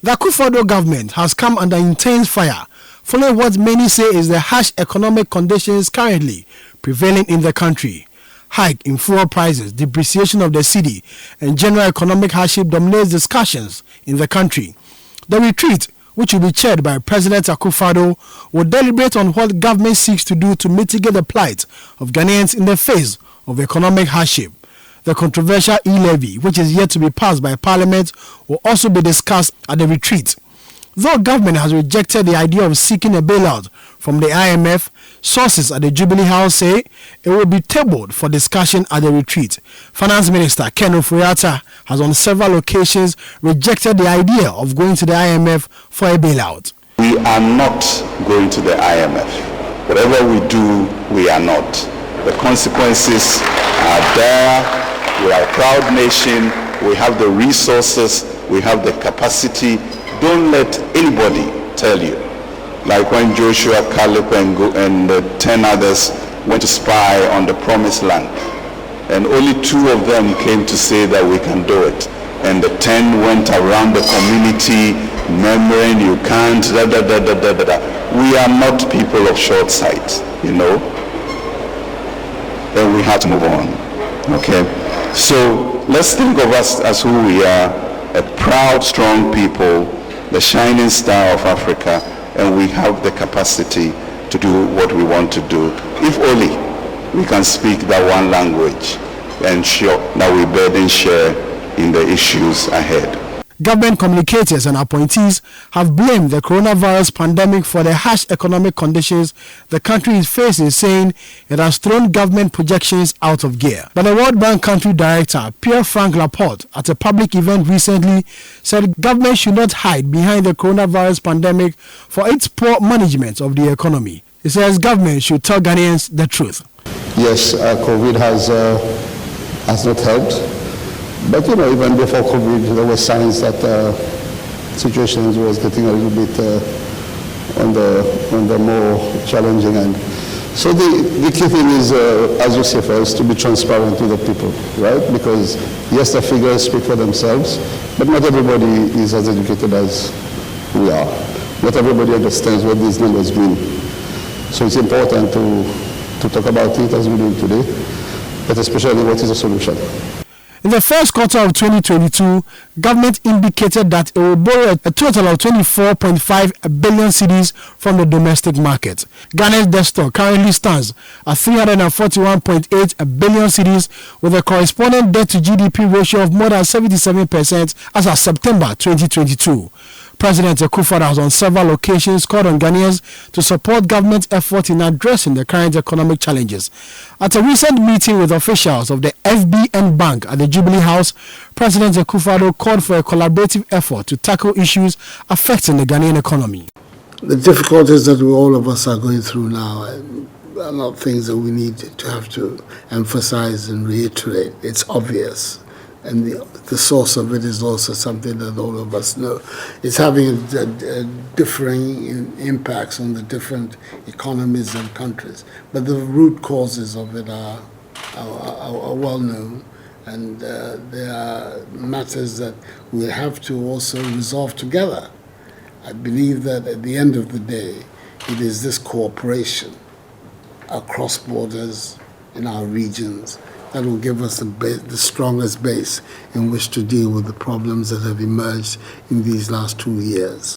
The Akufo-Addo government has come under intense fire following what many say is the harsh economic conditions currently prevailing in the country. Hike in fuel prices, depreciation of the cedi, and general economic hardship dominates discussions in the country. The retreat, which will be chaired by President Akufo-Addo, will deliberate on what government seeks to do to mitigate the plight of Ghanaians in the face of economic hardship. The controversial e-levy, which is yet to be passed by Parliament, will also be discussed at the retreat. Though government has rejected the idea of seeking a bailout from the IMF, sources at the Jubilee House say it will be tabled for discussion at the retreat. Finance Minister Akufo-Addo has on several occasions rejected the idea of going to the IMF for a bailout. We are not going to the IMF. Whatever we do, we are not. The consequences are there. We are a proud nation. We have the resources. We have the capacity. Don't let anybody tell you. Like when Joshua, Caleb, and 10 others went to spy on the promised land. And only 2 of them came to say that we can do it. And the 10 went around the community murmuring, you can't, da da da da da da. We are not people of short sight, you know. Then we have to move on. Okay? So let's think of us as who we are, a proud, strong people, the shining star of Africa, and we have the capacity to do what we want to do. If only we can speak that one language and ensure that we burden share in the issues ahead. Government communicators and appointees have blamed the coronavirus pandemic for the harsh economic conditions the country is facing, saying it has thrown government projections out of gear. But the World Bank Country Director, Pierre-Franck Laporte, at a public event recently, said government should not hide behind the coronavirus pandemic for its poor management of the economy. He says government should tell Ghanaians the truth. Yes, COVID has not helped. But you know, even before COVID, there were signs that situations was getting a little bit on the more challenging end. So the key thing is, as you say, for us to be transparent to the people, right? Because yes, the figures speak for themselves, but not everybody is as educated as we are. Not everybody understands what these numbers mean. So it's important to talk about it as we do today, but especially what is the solution. In the first quarter of 2022, government indicated that it will borrow a total of 24.5 billion cedis from the domestic market. Ghana's debt stock currently stands at 341.8 billion cedis, with a corresponding debt to GDP ratio of more than 77% as of September 2022. President Akufo-Addo has on several occasions called on Ghanaians to support government effort in addressing the current economic challenges. At a recent meeting with officials of the FBN Bank at the Jubilee House, President Akufo-Addo called for a collaborative effort to tackle issues affecting the Ghanaian economy. The difficulties that all of us are going through now are not things that we need to have to emphasize and reiterate. It's obvious. And the source of it is also something that all of us know. It's having differing impacts on the different economies and countries. But the root causes of it are well known, and there are matters that we have to also resolve together. I believe that at the end of the day, it is this cooperation across borders in our regions that will give us the strongest base in which to deal with the problems that have emerged in these last 2 years.